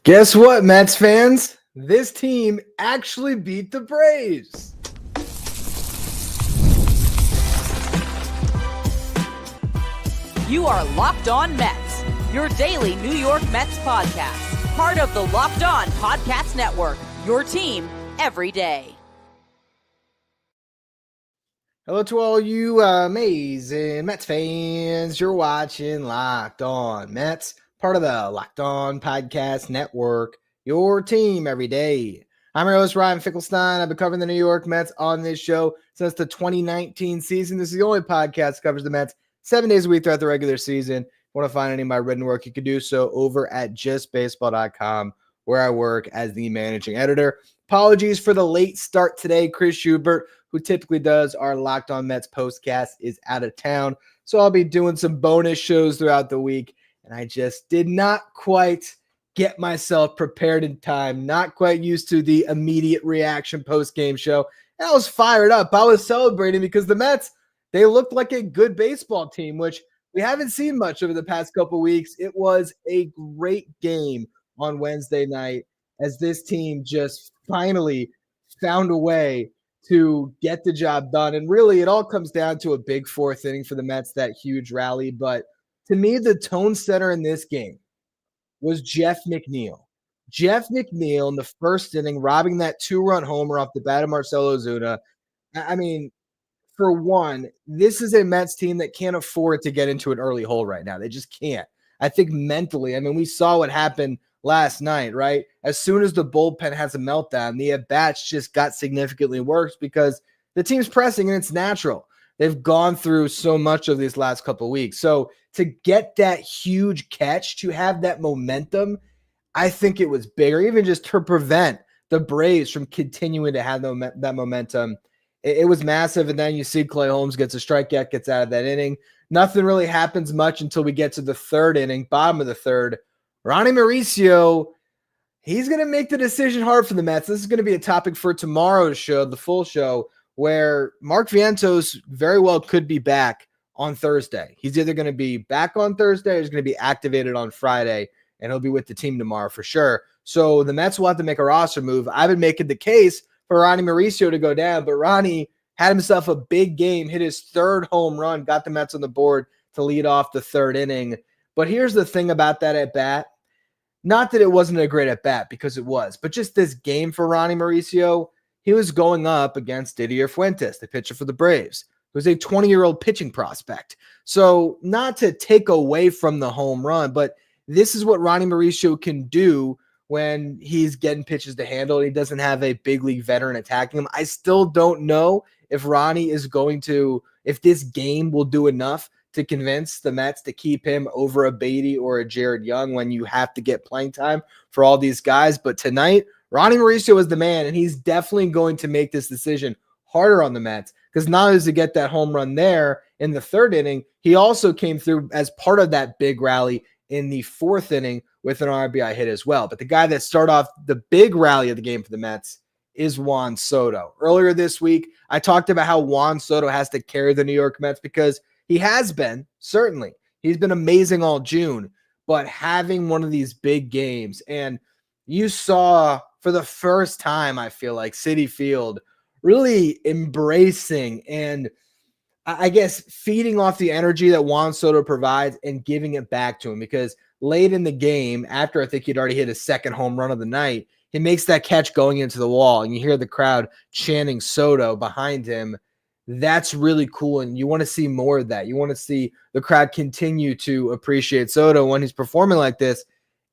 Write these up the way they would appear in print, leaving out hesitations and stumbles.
Guess what, Mets fans? This team actually beat the Braves. You are Locked On Mets, your daily New York Mets podcast. Part of the Locked On Podcast Network, your team every day. Hello to all you amazing Mets fans. You're watching Locked On Mets, part of the Locked On Podcast Network, your team every day. I'm your host, Ryan Finkelstein. I've been covering the New York Mets on this show since the 2019 season. This is the only podcast that covers the Mets 7 days a week throughout the regular season. If you want to find any of my written work, you can do so over at justbaseball.com, where I work as the managing editor. Apologies for the late start today. Chris Schubert, who typically does our Locked On Mets postcast, is out of town. So I'll be doing some bonus shows throughout the week. And I just did not quite get myself prepared in time. Not quite used to the immediate reaction post-game show. And I was fired up. I was celebrating because the Mets, they looked like a good baseball team, which we haven't seen much over the past couple of weeks. It was a great game on Wednesday night as this team just finally found a way to get the job done. And really, it all comes down to a big fourth inning for the Mets, that huge rally. But to me, the tone setter in this game was Jeff McNeil. Jeff McNeil in the first inning, robbing that two-run homer off the bat of Marcell Ozuna. I mean, for one, this is a Mets team that can't afford to get into an early hole right now. They just can't. I think mentally, we saw what happened last night, right? As soon as the bullpen has a meltdown, the at-bats just got significantly worse because the team's pressing and it's natural. They've gone through so much of these last couple of weeks. So to get that huge catch, to have that momentum, I think it was bigger, even just to prevent the Braves from continuing to have that momentum. It was massive. And then you see Clay Holmes gets a strikeout, gets out of that inning. Nothing really happens much until we get to the third inning, bottom of the third. Ronnie Mauricio, he's going to make the decision hard for the Mets. This is going to be a topic for tomorrow's show, the full show, where Mark Vientos very well could be back on Thursday. He's either going to be back on Thursday or he's going to be activated on Friday, and he'll be with the team tomorrow for sure. So the Mets will have to make a roster move. I've been making the case for Ronnie Mauricio to go down, but Ronnie had himself a big game, hit his third home run, got the Mets on the board to lead off the third inning. But here's the thing about that at-bat. Not that it wasn't a great at-bat, because it was, but just this game for Ronnie Mauricio, he was going up against Didier Fuentes, the pitcher for the Braves, who was a 20-year-old pitching prospect. So not to take away from the home run, but this is what Ronnie Mauricio can do when he's getting pitches to handle and he doesn't have a big league veteran attacking him. I still don't know if Ronnie is going to, if this game will do enough to convince the Mets to keep him over a Baty or a Jared Young when you have to get playing time for all these guys. But tonight, Ronnie Mauricio is the man, and he's definitely going to make this decision harder on the Mets, because not only does he get that home run there in the third inning, he also came through as part of that big rally in the fourth inning with an RBI hit as well. But the guy that started off the big rally of the game for the Mets is Juan Soto. Earlier this week, I talked about how Juan Soto has to carry the New York Mets because he has been, certainly. He's been amazing all June, but having one of these big games, and you saw for the first time, I feel like, Citi Field really embracing and I guess feeding off the energy that Juan Soto provides and giving it back to him, because late in the game, after I think he'd already hit his second home run of the night, he makes that catch going into the wall, and you hear the crowd chanting Soto behind him. That's really cool, and you want to see more of that. You want to see the crowd continue to appreciate Soto when he's performing like this.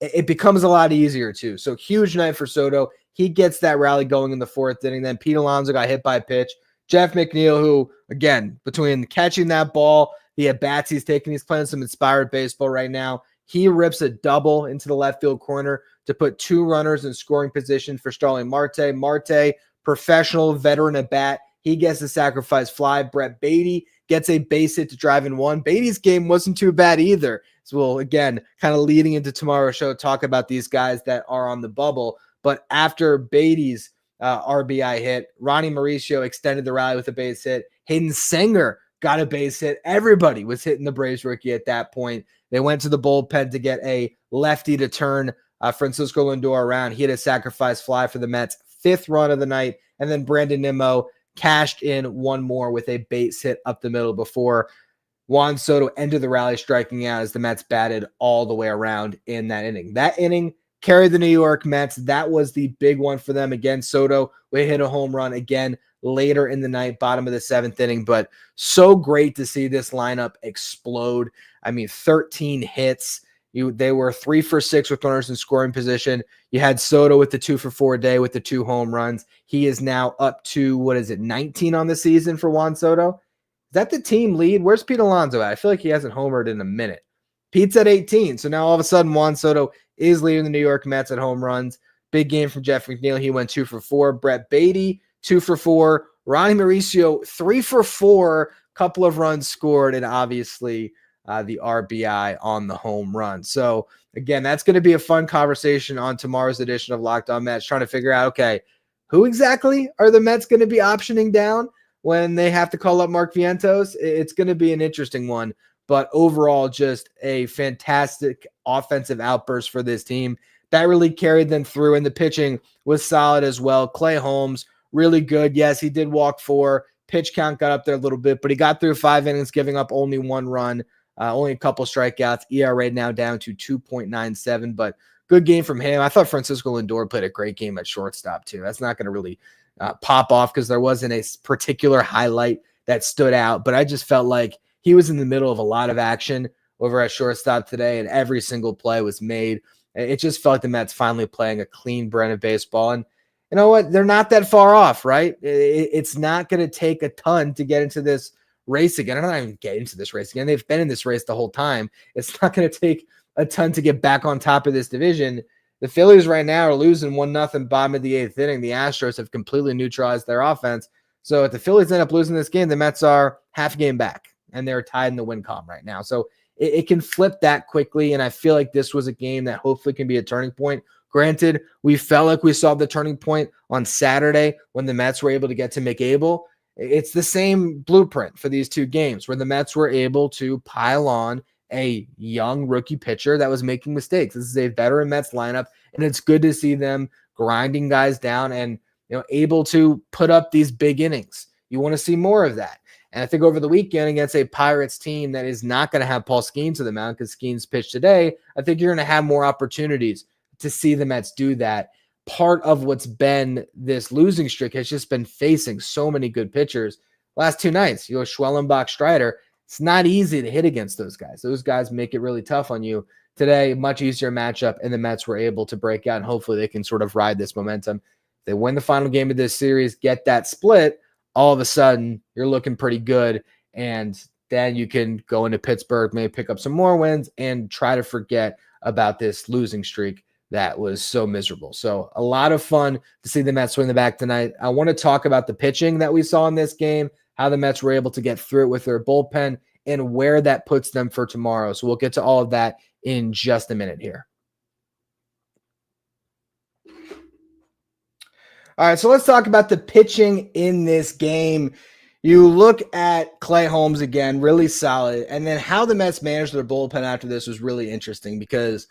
It becomes a lot easier too. So huge night for Soto. He gets that rally going in the fourth inning. Then Pete Alonso got hit by a pitch. Jeff McNeil, who, again, between catching that ball, the at-bats he's taking, he's playing some inspired baseball right now. He rips a double into the left field corner to put two runners in scoring position for Starling Marte. Marte, professional veteran at-bat. He gets the sacrifice fly. Brett Baty gets a base hit to drive in one. Baty's game wasn't too bad either. So we'll, again, kind of leading into tomorrow's show, talk about these guys that are on the bubble. But after Baty's RBI hit, Ronnie Mauricio extended the rally with a base hit. Hayden Senger got a base hit. Everybody was hitting the Braves rookie at that point. They went to the bullpen to get a lefty to turn Francisco Lindor around. He had a sacrifice fly for the Mets, 5th run of the night, and then Brandon Nimmo cashed in one more with a base hit up the middle before Juan Soto ended the rally striking out as the Mets batted all the way around in that inning. That inning carried the New York Mets. That was the big one for them. Again, Soto would hit a home run again later in the night, bottom of the 7th inning, but so great to see this lineup explode. I mean, 13 hits. They were 3 for 6 with runners in scoring position. You had Soto with the 2 for 4 day with the 2 home runs. He is now up to, 19 on the season for Juan Soto? Is that the team lead? Where's Pete Alonso at? I feel like he hasn't homered in a minute. Pete's at 18. So now all of a sudden Juan Soto is leading the New York Mets at home runs. Big game from Jeff McNeil. He went 2 for 4. Brett Baty, 2 for 4. Ronnie Mauricio, 3 for 4. Couple of runs scored, and obviously the RBI on the home run. So again, that's going to be a fun conversation on tomorrow's edition of Locked On Mets, trying to figure out, okay, who exactly are the Mets going to be optioning down when they have to call up Mark Vientos? It's going to be an interesting one, but overall, just a fantastic offensive outburst for this team. That really carried them through, and the pitching was solid as well. Clay Holmes, really good. Yes, he did walk 4. Pitch count got up there a little bit, but he got through 5 innings, giving up only 1 run, only a couple strikeouts. ERA now down to 2.97, but good game from him. I thought Francisco Lindor played a great game at shortstop too. That's not going to really pop off because there wasn't a particular highlight that stood out, but I just felt like he was in the middle of a lot of action over at shortstop today, and every single play was made. It just felt like the Mets finally playing a clean brand of baseball, and you know what? They're not that far off, right? It's not going to take a ton to get into this race again. I'm not even getting into this race again. They've been in this race the whole time. It's not going to take a ton to get back on top of this division. The Phillies right now are losing 1-0 bottom of the 8th inning. The Astros have completely neutralized their offense. So if the Phillies end up losing this game, the Mets are half a game back, and they're tied in the win column right now. So it can flip that quickly, and I feel like this was a game that hopefully can be a turning point. Granted, we felt like we saw the turning point on Saturday when the Mets were able to get to McAble. It's the same blueprint for these 2 games where the Mets were able to pile on a young rookie pitcher that was making mistakes. This is a veteran Mets lineup, and it's good to see them grinding guys down and able to put up these big innings. You want to see more of that. And I think over the weekend against a Pirates team that is not going to have Paul Skeens to the mound because Skeens pitched today, I think you're going to have more opportunities to see the Mets do that. Part of what's been this losing streak has just been facing so many good pitchers. Last 2 nights, Schwellenbach, Strider, it's not easy to hit against those guys. Those guys make it really tough on you. Today, much easier matchup, and the Mets were able to break out, and hopefully they can sort of ride this momentum. If they win the final game of this series, get that split, all of a sudden you're looking pretty good, and then you can go into Pittsburgh, maybe pick up some more wins, and try to forget about this losing streak that was so miserable. So a lot of fun to see the Mets win the back tonight. I want to talk about the pitching that we saw in this game, how the Mets were able to get through it with their bullpen, and where that puts them for tomorrow. So we'll get to all of that in just a minute here. All right, so let's talk about the pitching in this game. You look at Clay Holmes again, really solid, and then how the Mets managed their bullpen after this was really interesting because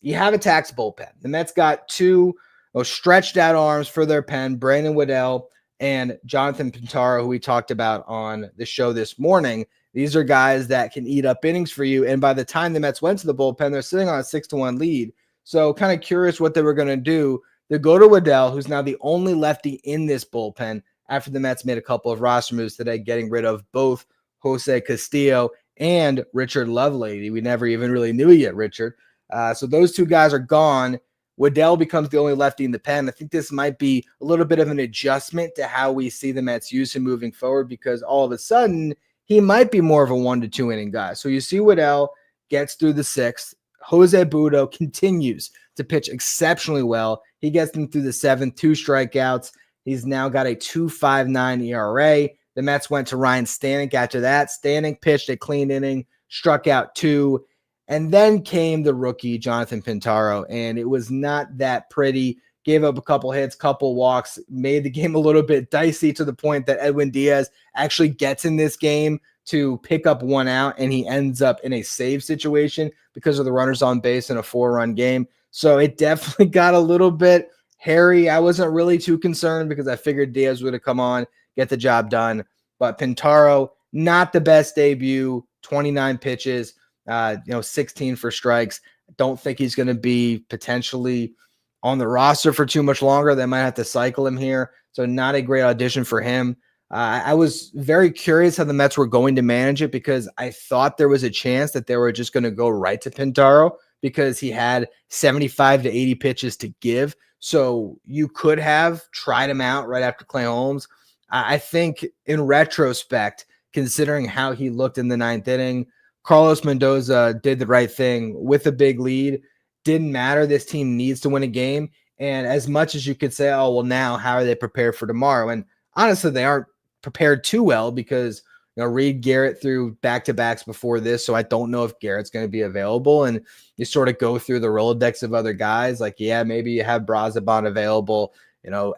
you have a tax bullpen. The Mets got 2 stretched out arms for their pen, Brandon Waddell and Jonathan Pintaro, who we talked about on the show this morning. These are guys that can eat up innings for you, and by the time the Mets went to the bullpen, they're sitting on a 6-1 lead. So kind of curious what they were going to do. They go to Waddell, who's now the only lefty in this bullpen after the Mets made a couple of roster moves today, getting rid of both Jose Castillo and Richard Lovelady. We never even really knew yet, Richard. So those 2 guys are gone. Waddell becomes the only lefty in the pen. I think this might be a little bit of an adjustment to how we see the Mets use him moving forward because all of a sudden he might be more of a 1 to 2 inning guy. So you see Waddell gets through the 6th. Jose Budo continues to pitch exceptionally well. He gets them through the 7th, 2 strikeouts. He's now got a 2.59 ERA. The Mets went to Ryan Stanek after that. Stanek pitched a clean inning, struck out 2. And then came the rookie, Jonathan Pintaro, and it was not that pretty. Gave up a couple hits, couple walks, made the game a little bit dicey to the point that Edwin Diaz actually gets in this game to pick up 1 out, and he ends up in a save situation because of the runners on base in a 4-run game. So it definitely got a little bit hairy. I wasn't really too concerned because I figured Diaz would have come on, get the job done. But Pintaro, not the best debut, 29 pitches, 16 for strikes. Don't think he's going to be potentially on the roster for too much longer. They might have to cycle him here. So not a great audition for him. I was very curious how the Mets were going to manage it because I thought there was a chance that they were just going to go right to Pintaro because he had 75 to 80 pitches to give. So you could have tried him out right after Clay Holmes. I think in retrospect, considering how he looked in the ninth inning, Carlos Mendoza did the right thing with a big lead. Didn't matter. This team needs to win a game. And as much as you could say, oh, well, now how are they prepared for tomorrow? And honestly, they aren't prepared too well because Reed Garrett threw back-to-backs before this, so I don't know if Garrett's going to be available. And you sort of go through the Rolodex of other guys. Like, yeah, maybe you have Brazaban available.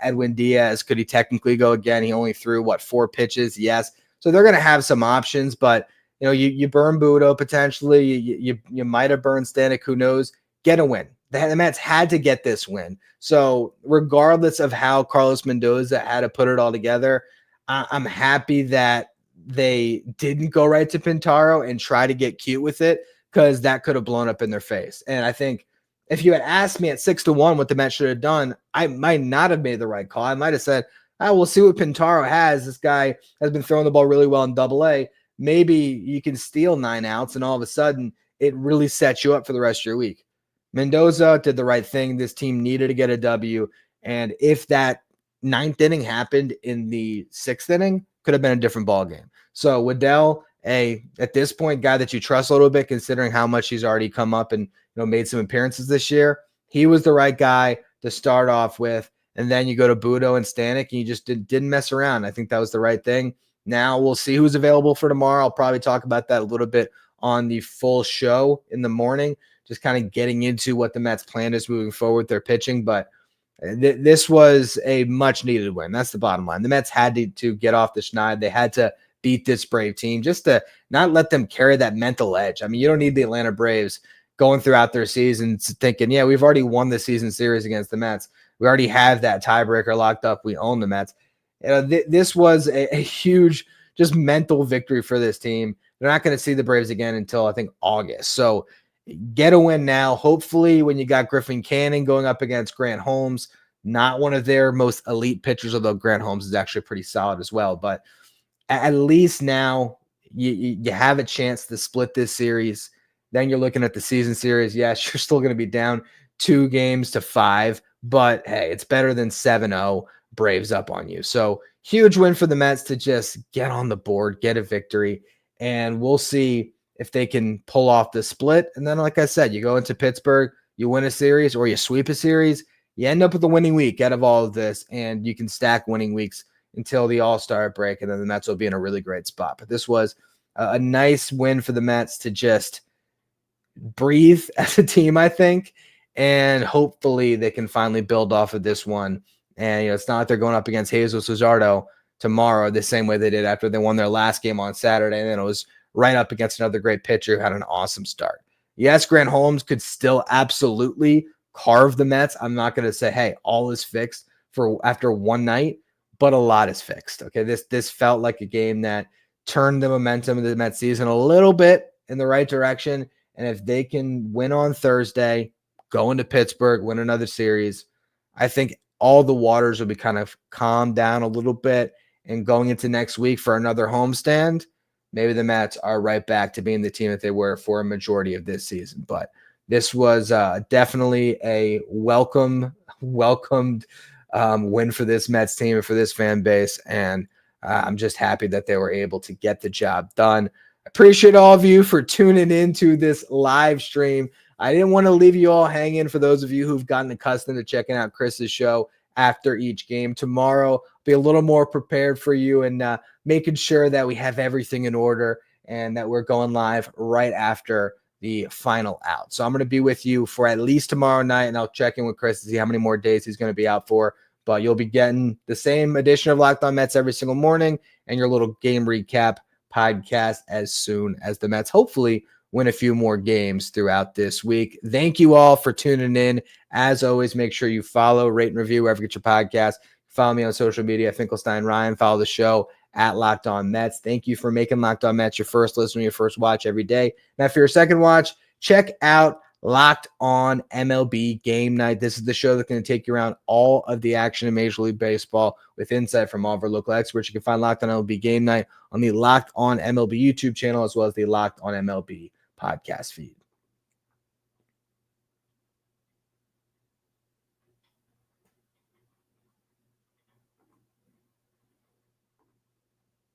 Edwin Diaz, could he technically go again? He only threw, 4 pitches? Yes. So they're going to have some options, but, you burn Budo potentially. You might have burned Stanek. Who knows? Get a win. The Mets had to get this win. So regardless of how Carlos Mendoza had to put it all together, I'm happy that they didn't go right to Pintaro and try to get cute with it because that could have blown up in their face. And I think if you had asked me at 6-1 what the Mets should have done, I might not have made the right call. I might have said, we'll see what Pintaro has. This guy has been throwing the ball really well in Double-A. Maybe you can steal 9 outs and all of a sudden it really sets you up for the rest of your week. Mendoza did the right thing. This team needed to get a W. And if that 9th inning happened in the 6th inning, could have been a different ball game. So Waddell, at this point, guy that you trust a little bit, considering how much he's already come up and made some appearances this year. He was the right guy to start off with. And then you go to Budo and Stanek, and you just didn't mess around. I think that was the right thing. Now we'll see who's available for tomorrow. I'll probably talk about that a little bit on the full show in the morning, just kind of getting into what the Mets' plan is moving forward with their pitching. But this was a much-needed win. That's the bottom line. The Mets had to get off the schneid. They had to beat this Brave team just to not let them carry that mental edge. I mean, you don't need the Atlanta Braves going throughout their seasons thinking, yeah, we've already won the season series against the Mets. We already have that tiebreaker locked up. We own the Mets. This was a huge just mental victory for this team. They're not going to see the Braves again until, I think, August. So get a win now. Hopefully, when you got Griffin Canning going up against Grant Holmes, not one of their most elite pitchers, although Grant Holmes is actually pretty solid as well. But at least now you have a chance to split this series. Then you're looking at the season series. Yes, you're still going to be down 2 games to 5, but hey, it's better than 7-0 Braves up on you. So huge win for the Mets to just get on the board, get a victory, and we'll see if they can pull off the split. And then, like I said, you go into Pittsburgh, you win a series or you sweep a series, you end up with a winning week out of all of this, and you can stack winning weeks until the All-Star break, and then the Mets will be in a really great spot. But this was a nice win for the Mets to just breathe as a team, I think, and hopefully they can finally build off of this one. And it's not like they're going up against Jesus Luzardo tomorrow the same way they did after they won their last game on Saturday, and then it was right up against another great pitcher who had an awesome start. Yes, Grant Holmes could still absolutely carve the Mets. I'm not going to say, hey, all is fixed for after one night, but a lot is fixed. Okay, this felt like a game that turned the momentum of the Mets season a little bit in the right direction. And if they can win on Thursday, go into Pittsburgh, win another series, I think all the waters will be kind of calmed down a little bit. And going into next week for another homestand, maybe the Mets are right back to being the team that they were for a majority of this season. But this was definitely a welcomed win for this Mets team and for this fan base. And I'm just happy that they were able to get the job done. I appreciate all of you for tuning into this live stream. I didn't want to leave you all hanging for those of you who've gotten accustomed to checking out Chris's show after each game. Tomorrow, be a little more prepared for you and making sure that we have everything in order and that we're going live right after the final out. So I'm going to be with you for at least tomorrow night, and I'll check in with Chris to see how many more days he's going to be out for. But you'll be getting the same edition of Locked On Mets every single morning and your little game recap podcast as soon as the Mets hopefully win a few more games throughout this week. Thank you all for tuning in. As always, make sure you follow, rate, and review wherever you get your podcast. Follow me on social media, Finkelstein Ryan. Follow the show at Locked On Mets. Thank you for making Locked On Mets your first listen, your first watch every day. Now, for your second watch, check out Locked On MLB Game Night. This is the show that's going to take you around all of the action in Major League Baseball with insight from all of our local experts. You can find Locked On MLB Game Night on the Locked On MLB YouTube channel, as well as the Locked On MLB podcast feed.